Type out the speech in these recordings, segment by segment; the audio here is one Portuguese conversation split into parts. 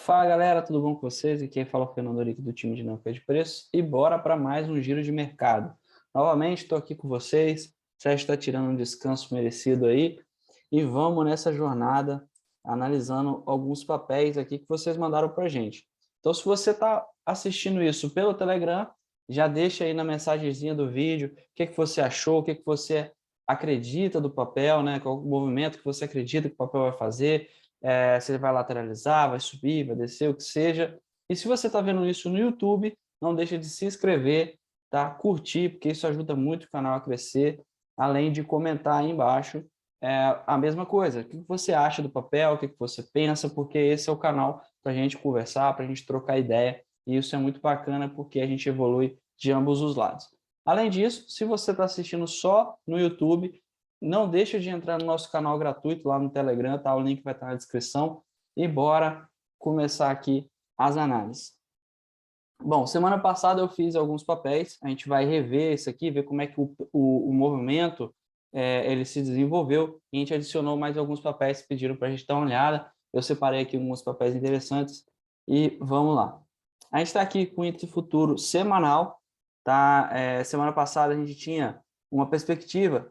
Fala galera, tudo bom com vocês? Aqui fala o Fernando Henrique do time Dinâmica de Preço e bora para mais um giro de mercado. Novamente estou aqui com vocês, o Sérgio está tirando um descanso merecido aí e vamos nessa jornada analisando alguns papéis aqui que vocês mandaram para a gente. Então se você está assistindo isso pelo Telegram, já deixa aí na mensagenzinha do vídeo o que você achou, o que você acredita do papel, né? Qual o movimento que você acredita que o papel vai fazer, se ele vai lateralizar, vai subir, vai descer, o que seja. E se você está vendo isso no YouTube, não deixa de se inscrever, tá? Curtir, porque isso ajuda muito o canal a crescer, além de comentar aí embaixo a mesma coisa. O que você acha do papel, o que você pensa, porque esse é o canal para a gente conversar, para a gente trocar ideia, e isso é muito bacana porque a gente evolui de ambos os lados. Além disso, se você está assistindo só no YouTube, não deixa de entrar no nosso canal gratuito lá no Telegram, tá? O link vai estar na descrição. E bora começar aqui as análises. Bom, semana passada eu fiz alguns papéis, a gente vai rever isso aqui, ver como é que o movimento ele se desenvolveu, e a gente adicionou mais alguns papéis que pediram para a gente dar uma olhada. Eu separei aqui alguns papéis interessantes e vamos lá. A gente está aqui com o índice futuro semanal, tá? Semana passada a gente tinha uma perspectiva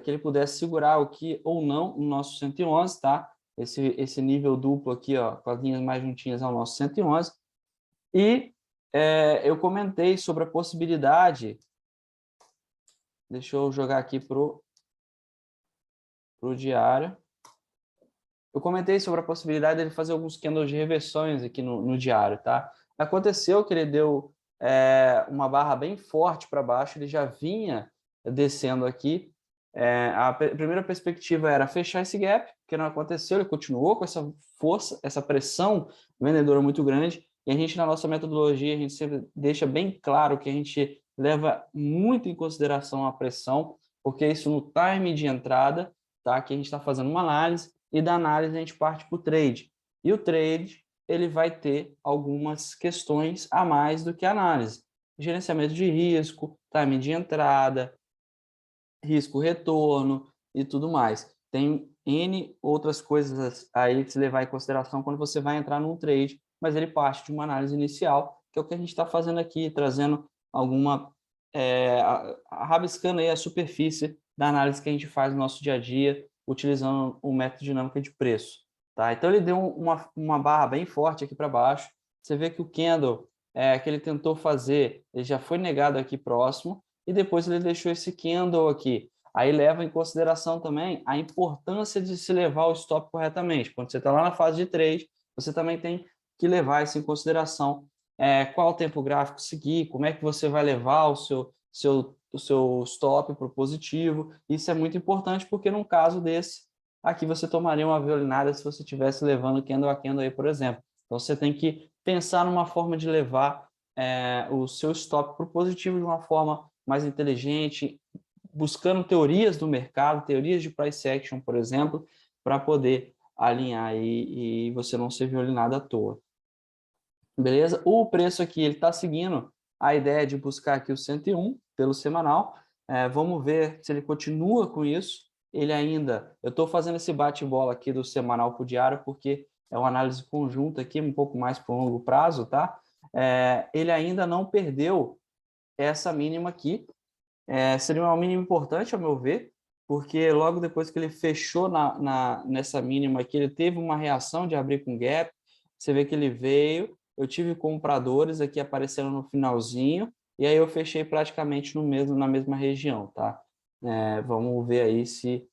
que ele pudesse segurar o que ou não no nosso 111, tá? Esse nível duplo aqui, ó, com as linhas mais juntinhas ao nosso 111. E eu comentei sobre a possibilidade, deixa eu jogar aqui pro diário. Eu comentei sobre a possibilidade de ele fazer alguns candles de reversões aqui no diário, tá? Aconteceu que ele deu uma barra bem forte para baixo, ele já vinha descendo aqui. A primeira perspectiva era fechar esse gap, que não aconteceu, ele continuou com essa força, essa pressão vendedora muito grande, e a gente, na nossa metodologia, a gente sempre deixa bem claro que a gente leva muito em consideração a pressão, porque isso no time de entrada, tá? Que a gente está fazendo uma análise, e da análise a gente parte para o trade. E o trade, ele vai ter algumas questões a mais do que a análise. Gerenciamento de risco, time de entrada, risco-retorno e tudo mais. Tem N outras coisas aí que se levar em consideração quando você vai entrar num trade, mas ele parte de uma análise inicial, que é o que a gente está fazendo aqui, trazendo alguma... rabiscando aí a superfície da análise que a gente faz no nosso dia a dia, utilizando o método dinâmico de preço. Tá? Então, ele deu uma barra bem forte aqui para baixo. Você vê que o candle que ele tentou fazer, ele já foi negado aqui próximo, e depois ele deixou esse candle aqui. Aí leva em consideração também a importância de se levar o stop corretamente. Quando você está lá na fase de trade, você também tem que levar isso em consideração. Qual o tempo gráfico seguir, como é que você vai levar o seu stop para o positivo. Isso é muito importante porque num caso desse, aqui você tomaria uma violinada se você estivesse levando candle a candle aí, por exemplo. Então você tem que pensar numa forma de levar o seu stop para o positivo de uma forma mais inteligente, buscando teorias do mercado, teorias de price action, por exemplo, para poder alinhar aí e você não ser violinado à toa. Beleza? O preço aqui, ele está seguindo a ideia de buscar aqui o 101 pelo semanal. Vamos ver se ele continua com isso. Ele ainda... Eu estou fazendo esse bate-bola aqui do semanal para o diário porque é uma análise conjunta aqui, um pouco mais para o longo prazo, tá? Ele ainda não perdeu essa mínima aqui. Seria uma mínima importante, ao meu ver, porque logo depois que ele fechou nessa mínima aqui, ele teve uma reação de abrir com gap. Você vê que ele veio, eu tive compradores aqui aparecendo no finalzinho, e aí eu fechei praticamente na mesma região, tá? Vamos ver aí se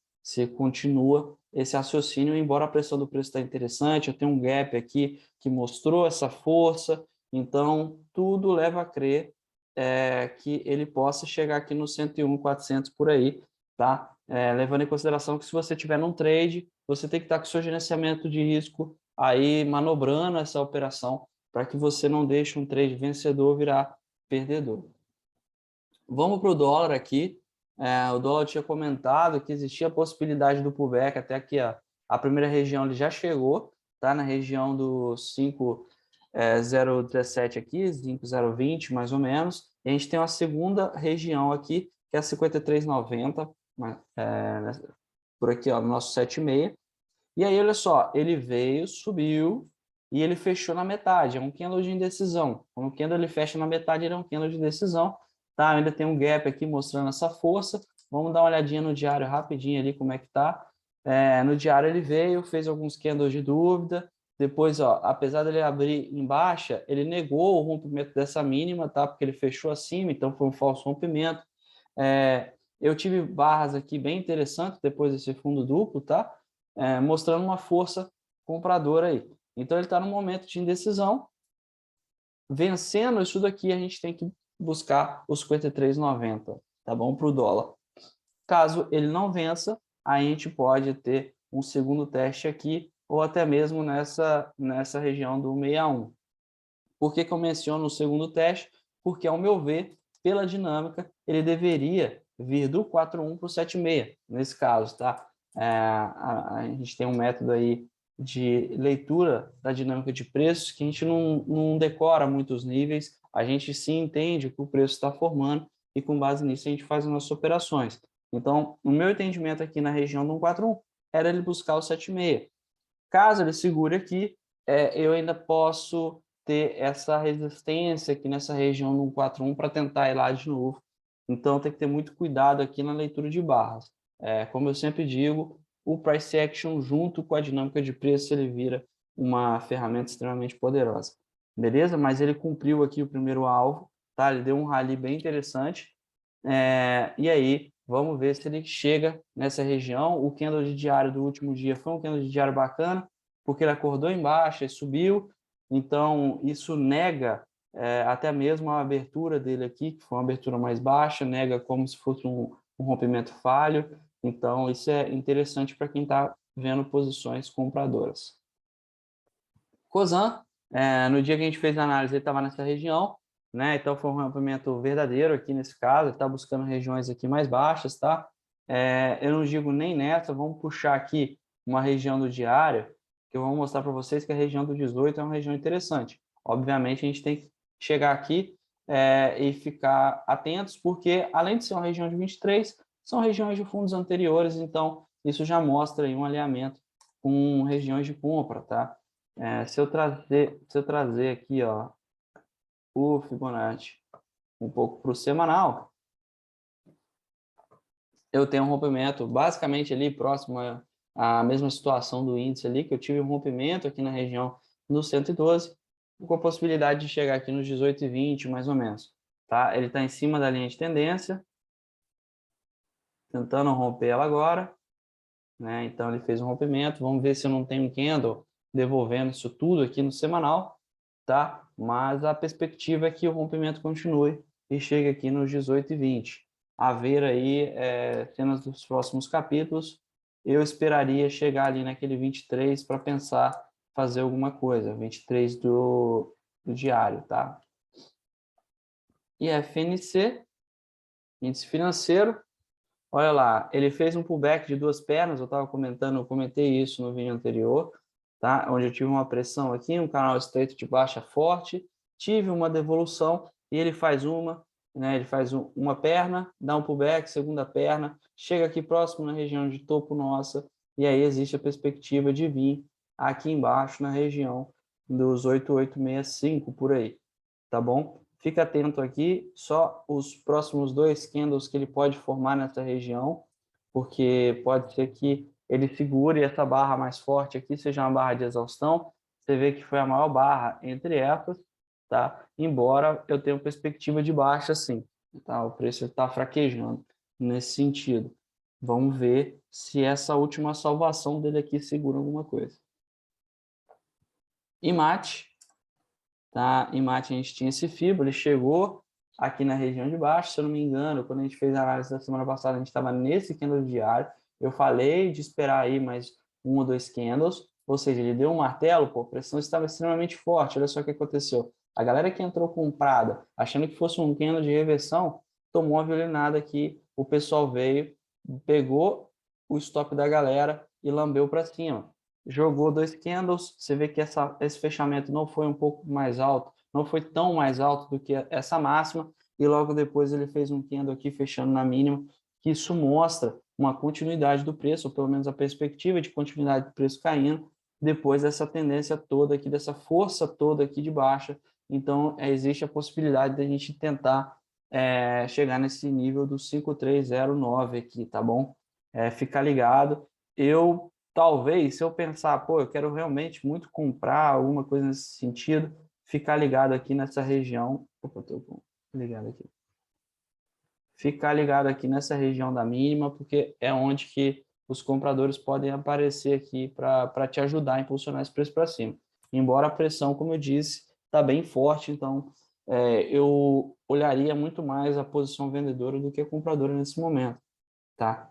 continua esse raciocínio, embora a pressão do preço está interessante, eu tenho um gap aqui que mostrou essa força, então tudo leva a crer que ele possa chegar aqui no 101.400 por aí, tá? Levando em consideração que se você tiver num trade, você tem que estar com o seu gerenciamento de risco aí manobrando essa operação para que você não deixe um trade vencedor virar perdedor. Vamos para o dólar aqui. O dólar tinha comentado que existia a possibilidade do pullback até aqui, ó, a primeira região ele já chegou, tá? Na região do 5,017 aqui, 5,020 mais ou menos. E a gente tem uma segunda região aqui, que é a 53,90, por aqui, ó, no nosso 7,6. E aí, olha só, ele veio, subiu, e ele fechou na metade, é um candle de indecisão. Quando o candle ele fecha na metade, ele é um candle de decisão, tá? Ainda tem um gap aqui mostrando essa força. Vamos dar uma olhadinha no diário rapidinho ali, como é que tá. No diário ele veio, fez alguns candles de dúvida, depois, ó, apesar dele abrir em baixa, ele negou o rompimento dessa mínima, tá? Porque ele fechou acima, então foi um falso rompimento. Eu tive barras aqui bem interessantes depois desse fundo duplo, tá? Mostrando uma força compradora aí. Então, ele está no momento de indecisão. Vencendo isso daqui, a gente tem que buscar os 53,90, tá bom? Para o dólar. Caso ele não vença, a gente pode ter um segundo teste aqui, ou até mesmo nessa região do 61. Por que eu menciono o segundo teste? Porque, ao meu ver, pela dinâmica, ele deveria vir do 4,1 para o 7,6, nesse caso, tá? A gente tem um método aí de leitura da dinâmica de preços que a gente não decora muitos níveis, a gente sim entende o que o preço está formando e, com base nisso, a gente faz as nossas operações. Então, o meu entendimento aqui na região do 141 era ele buscar o 7,6. Caso ele segure aqui, eu ainda posso ter essa resistência aqui nessa região do 141 para tentar ir lá de novo. Então, tem que ter muito cuidado aqui na leitura de barras. Como eu sempre digo, o price action junto com a dinâmica de preço, ele vira uma ferramenta extremamente poderosa. Beleza? Mas ele cumpriu aqui o primeiro alvo, tá? Ele deu um rally bem interessante. E aí, vamos ver se ele chega nessa região. O candle de diário do último dia foi um candle de diário bacana, porque ele acordou em baixa e subiu. Então, isso nega até mesmo a abertura dele aqui, que foi uma abertura mais baixa, nega como se fosse um rompimento falho. Então, isso é interessante para quem está vendo posições compradoras. Cosan, no dia que a gente fez a análise, ele estava nessa região, né? Então, foi um rompimento verdadeiro aqui nesse caso, ele está buscando regiões aqui mais baixas, tá? Eu não digo nem nessa, vamos puxar aqui uma região do diário, que eu vou mostrar para vocês que a região do 18 é uma região interessante. Obviamente, a gente tem que chegar aqui e ficar atentos, porque além de ser uma região de 23, são regiões de fundos anteriores, então isso já mostra aí um alinhamento com regiões de compra, tá? Se eu trazer aqui, ó, o Fibonacci um pouco para o semanal, eu tenho um rompimento basicamente ali próximo à mesma situação do índice ali, que eu tive um rompimento aqui na região do 112, com a possibilidade de chegar aqui nos 18,20 mais ou menos, tá? Ele está em cima da linha de tendência, tentando romper ela agora, né? Então ele fez um rompimento, vamos ver se eu não tenho um candle devolvendo isso tudo aqui no semanal, tá? Mas a perspectiva é que o rompimento continue e chegue aqui nos 18,20. A ver aí, cenas dos próximos capítulos, eu esperaria chegar ali naquele 23 para pensar fazer alguma coisa, 23 do diário, tá? E FNC, índice financeiro, olha lá, ele fez um pullback de duas pernas, eu comentei isso no vídeo anterior, tá? Onde eu tive uma pressão aqui, um canal estreito de baixa forte, tive uma devolução e ele faz uma, né? Ele faz uma perna, dá um pullback, segunda perna, chega aqui próximo na região de topo nossa e aí existe a perspectiva de vir aqui embaixo na região dos 8865 por aí, tá bom? Fica atento aqui, só os próximos dois candles que ele pode formar nessa região, porque pode ser que ele segure essa barra mais forte aqui, seja uma barra de exaustão. Você vê que foi a maior barra entre essas, tá? Embora eu tenha perspectiva de baixa, sim, tá? O preço está fraquejando nesse sentido. Vamos ver se essa última salvação dele aqui segura alguma coisa. IMAT, tá? IMAT a gente tinha esse FIBO, ele chegou aqui na região de baixo, se eu não me engano, quando a gente fez a análise da semana passada, a gente estava nesse candle diário, eu falei de esperar aí mais um ou dois candles, ou seja, ele deu um martelo, pô, a pressão estava extremamente forte, olha só o que aconteceu. A galera que entrou comprada, achando que fosse um candle de reversão, tomou uma violinada aqui, o pessoal veio, pegou o stop da galera e lambeu para cima. Jogou dois candles, você vê que esse fechamento não foi um pouco mais alto, não foi tão mais alto do que essa máxima, e logo depois ele fez um candle aqui fechando na mínima, que isso mostra uma continuidade do preço, ou pelo menos a perspectiva de continuidade do preço caindo, depois dessa tendência toda aqui, dessa força toda aqui de baixa. Então, existe a possibilidade de a gente tentar chegar nesse nível do 5309 aqui, tá bom? Ficar ligado. Talvez, se eu pensar, pô, eu quero realmente muito comprar alguma coisa nesse sentido, ficar ligado aqui nessa região. Opa, estou ligado aqui. Ficar ligado aqui nessa região da mínima, porque é onde que os compradores podem aparecer aqui para te ajudar a impulsionar esse preço para cima. Embora a pressão, como eu disse, está bem forte, então eu olharia muito mais a posição vendedora do que a compradora nesse momento, tá?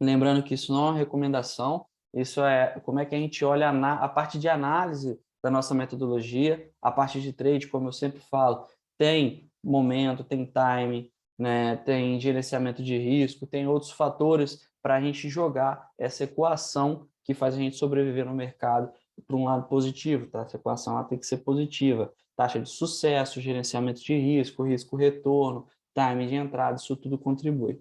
Lembrando que isso não é uma recomendação, isso é como é que a gente olha a parte de análise da nossa metodologia, a parte de trade, como eu sempre falo, tem momento, tem time, né? Tem gerenciamento de risco, tem outros fatores para a gente jogar essa equação que faz a gente sobreviver no mercado para um lado positivo, tá? Essa equação ela tem que ser positiva. Taxa de sucesso, gerenciamento de risco, risco-retorno, time de entrada, isso tudo contribui.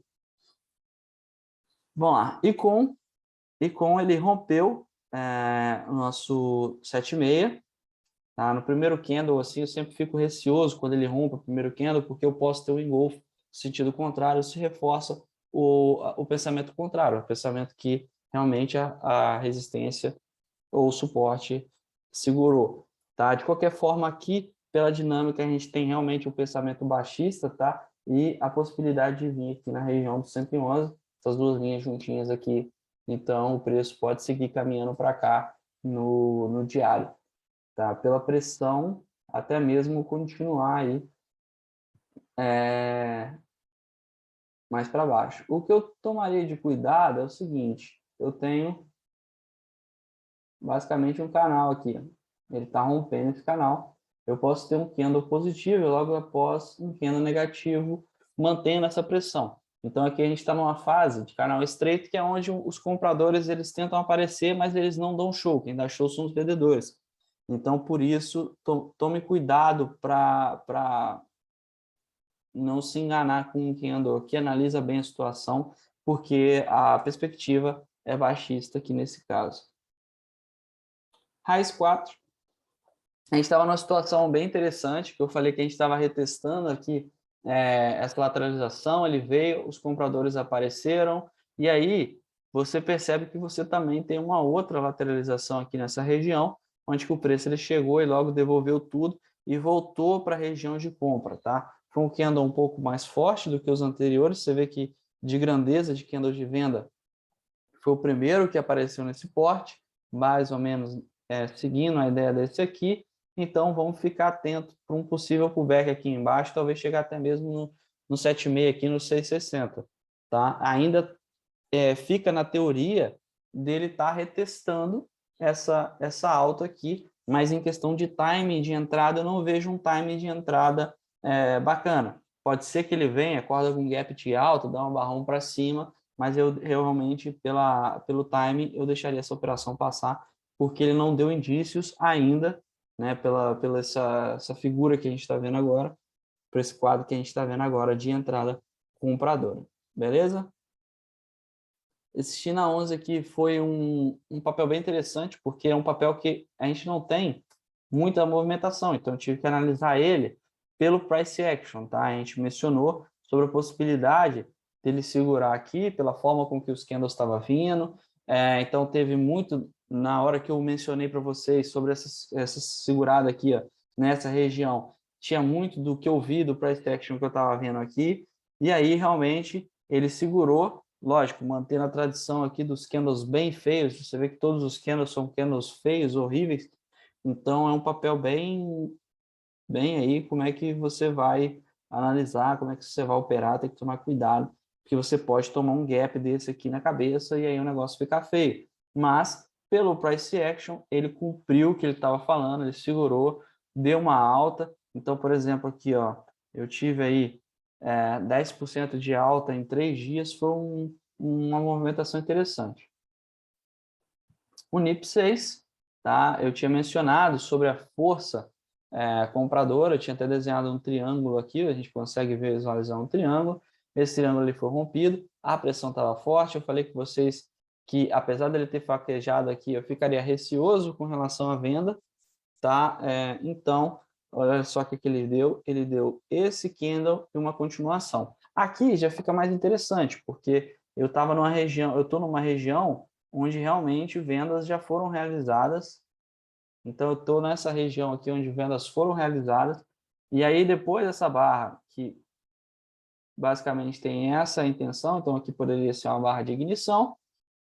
Vamos lá, Icon ele rompeu o nosso 7,6, tá? No primeiro candle, assim, eu sempre fico receoso quando ele rompe o primeiro candle, porque eu posso ter um engolfo no sentido contrário, se reforça o pensamento contrário, o pensamento que realmente a resistência ou o suporte segurou, tá? De qualquer forma, aqui, pela dinâmica, a gente tem realmente um pensamento baixista, tá? E a possibilidade de vir aqui na região do 111, essas duas linhas juntinhas aqui. Então, o preço pode seguir caminhando para cá no diário, tá? Pela pressão, até mesmo continuar aí mais para baixo. O que eu tomaria de cuidado é o seguinte, eu tenho basicamente um canal aqui, ele está rompendo esse canal, eu posso ter um candle positivo e logo após um candle negativo, mantendo essa pressão. Então aqui a gente está numa fase de canal estreito, que é onde os compradores eles tentam aparecer, mas eles não dão show, quem dá show são os vendedores. Então por isso, tome cuidado para não se enganar com quem andou aqui, analisa bem a situação, porque a perspectiva é baixista aqui nesse caso. Raiz 4, a gente estava numa situação bem interessante, que eu falei que a gente estava retestando aqui essa lateralização, ele veio, os compradores apareceram, e aí você percebe que você também tem uma outra lateralização aqui nessa região, onde que o preço ele chegou e logo devolveu tudo e voltou para a região de compra, tá? Foi um candle um pouco mais forte do que os anteriores, você vê que de grandeza de candle de venda foi o primeiro que apareceu nesse porte, mais ou menos seguindo a ideia desse aqui. Então, vamos ficar atento para um possível pullback aqui embaixo, talvez chegar até mesmo no 7,6 aqui, no 6,60. Tá? Ainda fica na teoria dele estar retestando essa alta aqui, mas em questão de timing de entrada, eu não vejo um timing de entrada bacana. Pode ser que ele venha, acorda com um gap de alta, dá um barrão para cima, mas eu realmente, pelo time, eu deixaria essa operação passar, porque ele não deu indícios ainda, né, pela essa figura que a gente está vendo agora, por esse quadro que a gente está vendo agora de entrada compradora. Beleza? Esse China 11 aqui foi um papel bem interessante, porque é um papel que a gente não tem muita movimentação, então eu tive que analisar ele pelo price action, tá? A gente mencionou sobre a possibilidade dele segurar aqui, pela forma com que os candles estavam vindo, então teve muito, na hora que eu mencionei para vocês sobre essa segurada aqui, ó, nessa região, tinha muito do que eu vi do price action que eu estava vendo aqui, e aí realmente ele segurou, lógico, mantendo a tradição aqui dos candles bem feios, você vê que todos os candles são candles feios, horríveis, então é um papel bem aí como é que você vai analisar, como é que você vai operar, tem que tomar cuidado, porque você pode tomar um gap desse aqui na cabeça e aí o negócio ficar feio. Mas, pelo price action, ele cumpriu o que ele estava falando, ele segurou, deu uma alta. Então, por exemplo, aqui, ó, eu tive aí 10% de alta em 3 dias, foi uma movimentação interessante. O NIP 6, tá? Eu tinha mencionado sobre a força compradora, eu tinha até desenhado um triângulo aqui, a gente consegue visualizar um triângulo, esse triângulo ele foi rompido, a pressão estava forte, eu falei com vocês que apesar dele ter fraquejado aqui, eu ficaria receoso com relação à venda, tá? Então, olha só o que ele deu esse candle e uma continuação. Aqui já fica mais interessante, porque eu estou numa região onde realmente vendas já foram realizadas. Então, eu estou nessa região aqui onde vendas foram realizadas, e aí depois dessa barra, que basicamente tem essa intenção, então aqui poderia ser uma barra de ignição,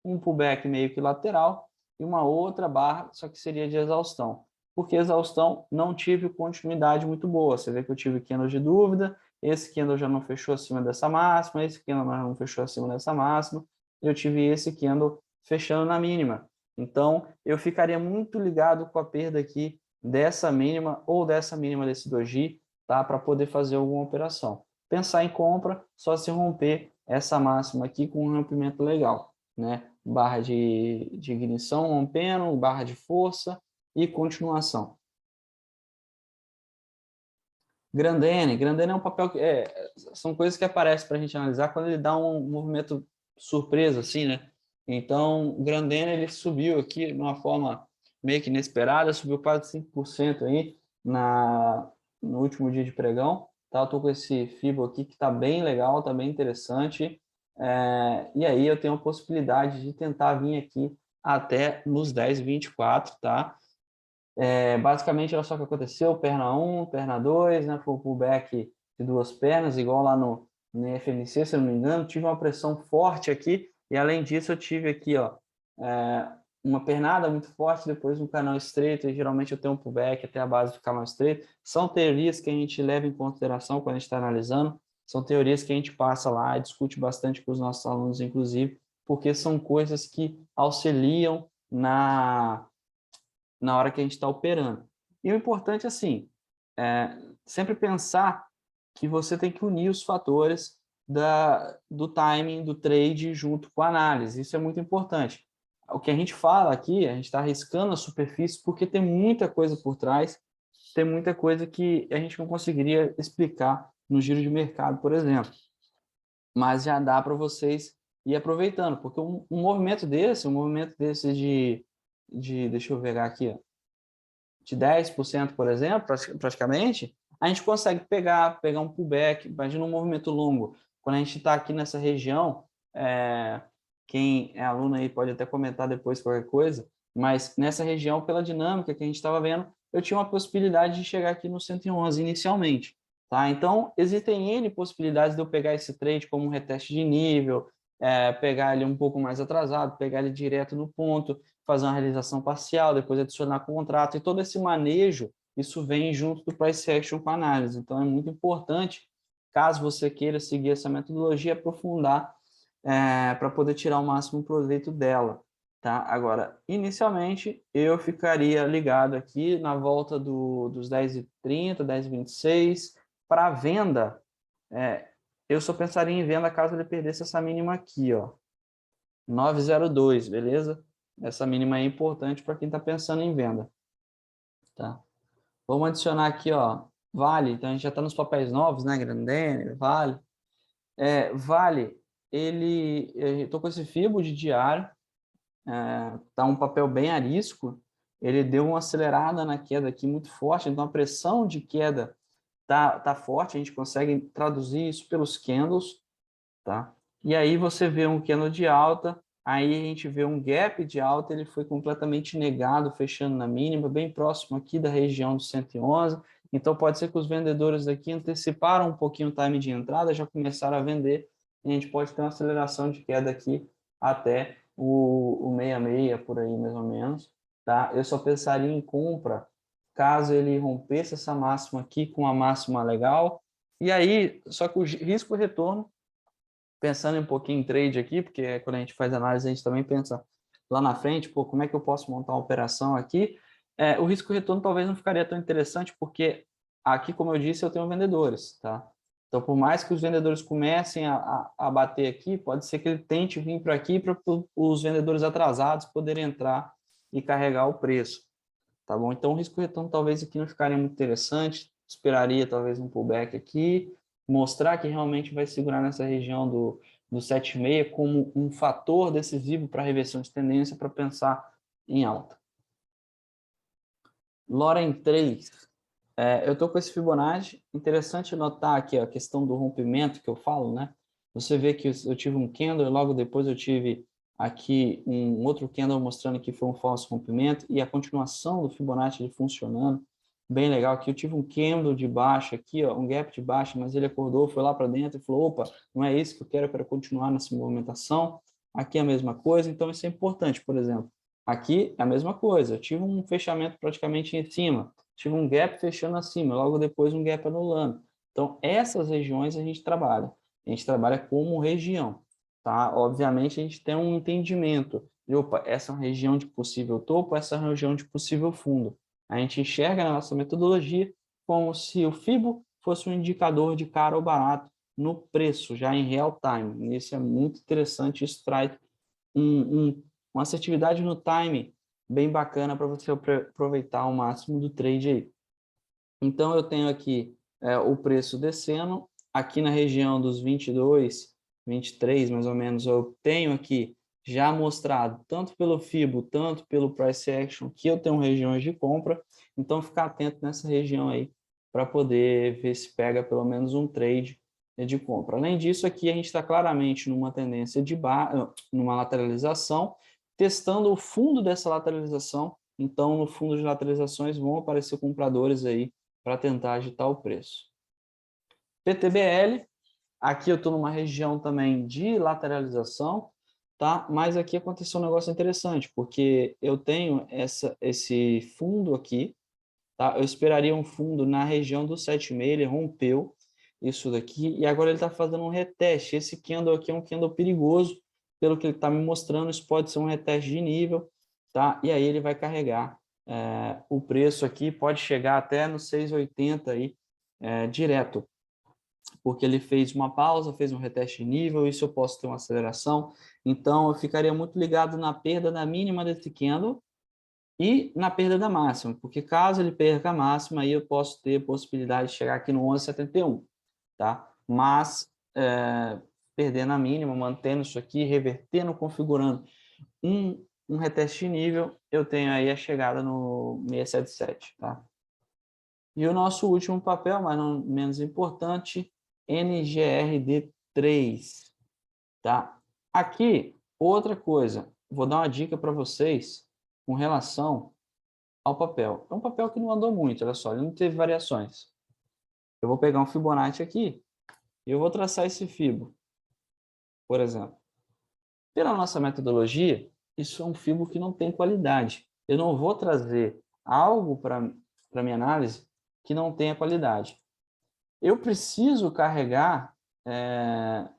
um pullback meio que lateral e uma outra barra, só que seria de exaustão. Porque exaustão não tive continuidade muito boa. Você vê que eu tive candle de dúvida, esse candle já não fechou acima dessa máxima, esse candle já não fechou acima dessa máxima, e eu tive esse candle fechando na mínima. Então, eu ficaria muito ligado com a perda aqui dessa mínima ou dessa mínima desse doji, tá? Para poder fazer alguma operação. Pensar em compra só se romper essa máxima aqui com um rompimento legal, né? Barra de ignição rompendo, barra de força e continuação. Grandene é um papel que são coisas que aparecem para a gente analisar quando ele dá um movimento surpresa, assim, né? Então, o Grandene ele subiu aqui de uma forma meio que inesperada, subiu quase 5% aí no último dia de pregão. Tá? Eu tô com esse FIBO aqui que está bem legal, está bem interessante. E aí eu tenho a possibilidade de tentar vir aqui até nos 10,24, tá? Basicamente, olha só o que aconteceu, perna 1, perna 2, né? Foi o pullback de duas pernas, igual lá no FMC, se eu não me engano, tive uma pressão forte aqui, e além disso eu tive aqui, ó, uma pernada muito forte, depois um canal estreito, e geralmente eu tenho um pullback até a base do canal estreito. São teorias que a gente leva em consideração quando a gente está analisando, são teorias que a gente passa lá e discute bastante com os nossos alunos, inclusive, porque são coisas que auxiliam na hora que a gente está operando. E o importante, assim, sempre pensar que você tem que unir os fatores do timing, do trade, junto com a análise. Isso é muito importante. O que a gente fala aqui, a gente está arriscando a superfície porque tem muita coisa por trás, tem muita coisa que a gente não conseguiria explicar no giro de mercado, por exemplo. Mas já dá para vocês ir aproveitando, porque um movimento desse deixa eu ver aqui, ó, de 10%, por exemplo, praticamente, a gente consegue pegar um pullback, imagina um movimento longo. Quando a gente está aqui nessa região, quem é aluno aí pode até comentar depois qualquer coisa, mas nessa região, pela dinâmica que a gente estava vendo, eu tinha uma possibilidade de chegar aqui no 111 inicialmente. Tá? Então, existem N possibilidades de eu pegar esse trade como um reteste de nível, pegar ele um pouco mais atrasado, pegar ele direto no ponto, fazer uma realização parcial, depois adicionar contrato, e todo esse manejo, isso vem junto do price action com a análise. Então, é muito importante, caso você queira seguir essa metodologia, aprofundar para poder tirar o máximo proveito dela. Tá? Agora, inicialmente, eu ficaria ligado aqui na volta dos 10,30, 10,26. Para venda, eu só pensaria em venda caso ele perdesse essa mínima aqui, ó, 9,02, beleza? Essa mínima é importante para quem está pensando em venda. Tá? Vamos adicionar aqui, ó, Vale. Então, a gente já está nos papéis novos, né? Grandene, Vale. Vale, eu estou com esse FIBO de diário, tá um papel bem arisco, ele deu uma acelerada na queda aqui muito forte, então a pressão de queda tá forte, a gente consegue traduzir isso pelos candles, tá? E aí você vê um candle de alta, aí a gente vê um gap de alta, ele foi completamente negado, fechando na mínima, bem próximo aqui da região do 111. Então pode ser que os vendedores aqui anteciparam um pouquinho o time de entrada, já começaram a vender, e a gente pode ter uma aceleração de queda aqui até o 66 por aí, mais ou menos, tá? Eu só pensaria em compra caso ele rompesse essa máxima aqui com uma máxima legal, e aí, só que o risco-retorno, pensando um pouquinho em trade aqui, porque quando a gente faz análise, a gente também pensa lá na frente, pô, como é que eu posso montar uma operação aqui? O risco-retorno talvez não ficaria tão interessante, porque aqui, como eu disse, eu tenho vendedores, tá? Então, por mais que os vendedores comecem a bater aqui, pode ser que ele tente vir para aqui para os vendedores atrasados poderem entrar e carregar o preço, tá bom? Então, o risco-retorno talvez aqui não ficaria muito interessante, esperaria talvez um pullback aqui, mostrar que realmente vai segurar nessa região do 7,6 como um fator decisivo para a reversão de tendência para pensar em alta. Loren 3, eu estou com esse Fibonacci, interessante notar aqui a questão do rompimento que eu falo, né? Você vê que eu tive um candle e logo depois eu tive aqui um outro candle mostrando que foi um falso rompimento e a continuação do Fibonacci ele funcionando. Bem legal aqui, eu tive um candle de baixa aqui, ó, um gap de baixa, mas ele acordou, foi lá para dentro e falou, opa, não é isso que eu quero continuar nessa movimentação. Aqui é a mesma coisa, então isso é importante, por exemplo. Aqui é a mesma coisa, eu tive um fechamento praticamente em cima, tive um gap fechando acima, logo depois um gap anulando. Então, essas regiões a gente trabalha como região, tá? Obviamente, a gente tem um entendimento de, opa, essa é uma região de possível topo, essa é uma região de possível fundo. A gente enxerga na nossa metodologia como se o FIBO fosse um indicador de caro ou barato no preço, já em real time. Isso é muito interessante, isso traz uma assertividade no time bem bacana para você aproveitar o máximo do trade aí. Então, eu tenho aqui o preço descendo, aqui na região dos 22, 23 mais ou menos, eu tenho aqui já mostrado, tanto pelo FIBO, tanto pelo Price Action, que eu tenho regiões de compra, então ficar atento nessa região aí, para poder ver se pega pelo menos um trade de compra. Além disso, aqui a gente está claramente numa tendência de numa lateralização, testando o fundo dessa lateralização, então no fundo de lateralizações vão aparecer compradores aí para tentar agitar o preço. PTBL, aqui eu estou numa região também de lateralização, tá? Mas aqui aconteceu um negócio interessante, porque eu tenho esse fundo aqui, tá? Eu esperaria um fundo na região do 7,5, ele rompeu isso daqui, e agora ele está fazendo um reteste. Esse candle aqui é um candle perigoso, pelo que ele está me mostrando, isso pode ser um reteste de nível, tá? E aí ele vai carregar o preço aqui, pode chegar até no 6,80 aí, direto, porque ele fez uma pausa, fez um reteste de nível, isso eu posso ter uma aceleração, então eu ficaria muito ligado na perda da mínima desse candle e na perda da máxima, porque caso ele perca a máxima, aí eu posso ter possibilidade de chegar aqui no 11,71, tá? Mas perdendo a mínima, mantendo isso aqui, revertendo, configurando um reteste de nível, eu tenho aí a chegada no 677, tá? E o nosso último papel, mas não menos importante, NGRD3, tá? Aqui, outra coisa, vou dar uma dica para vocês com relação ao papel. É um papel que não andou muito, olha só, ele não teve variações. Eu vou pegar um Fibonacci aqui e eu vou traçar esse Fibo, por exemplo. Pela nossa metodologia, isso é um Fibo que não tem qualidade. Eu não vou trazer algo para minha análise que não tenha qualidade. Eu preciso carregar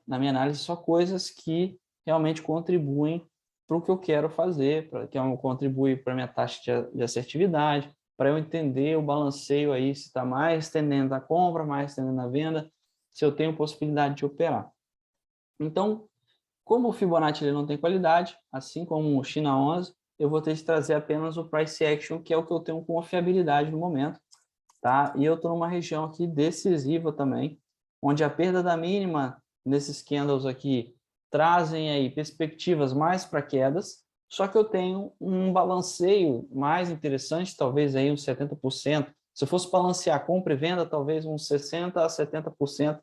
na minha análise só coisas que realmente contribuem para o que eu quero fazer, que contribui para a minha taxa de assertividade, para eu entender o balanceio aí, se está mais tendendo à compra, mais tendendo à venda, se eu tenho possibilidade de operar. Então, como o Fibonacci ele não tem qualidade, assim como o China 11, eu vou ter de trazer apenas o Price Action, que é o que eu tenho com confiabilidade no momento, tá? E eu estou numa região aqui decisiva também, onde a perda da mínima nesses candles aqui trazem aí perspectivas mais para quedas, só que eu tenho um balanceio mais interessante, talvez aí uns 70%. Se eu fosse balancear compra e venda, talvez uns 60% a 70%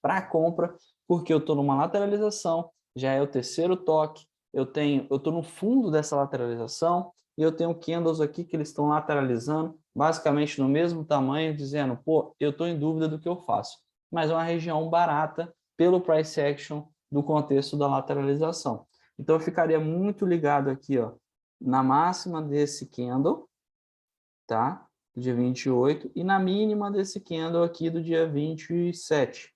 para a compra, porque eu estou numa lateralização, já é o terceiro toque, eu estou no fundo dessa lateralização, e eu tenho candles aqui que eles estão lateralizando, basicamente no mesmo tamanho, dizendo, pô, eu estou em dúvida do que eu faço. Mas é uma região barata pelo price action do contexto da lateralização. Então, eu ficaria muito ligado aqui, ó, na máxima desse candle, tá? Do dia 28, e na mínima desse candle aqui do dia 27,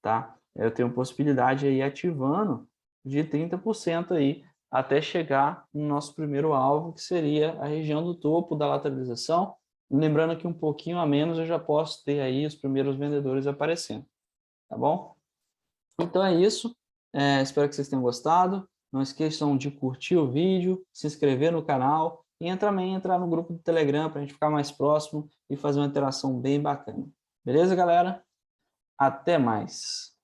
tá? Eu tenho possibilidade aí ativando de 30% aí, até chegar no nosso primeiro alvo, que seria a região do topo da lateralização. Lembrando que um pouquinho a menos eu já posso ter aí os primeiros vendedores aparecendo, tá bom? Então é isso, espero que vocês tenham gostado. Não esqueçam de curtir o vídeo, se inscrever no canal e também entrar no grupo do Telegram para a gente ficar mais próximo e fazer uma interação bem bacana. Beleza, galera? Até mais!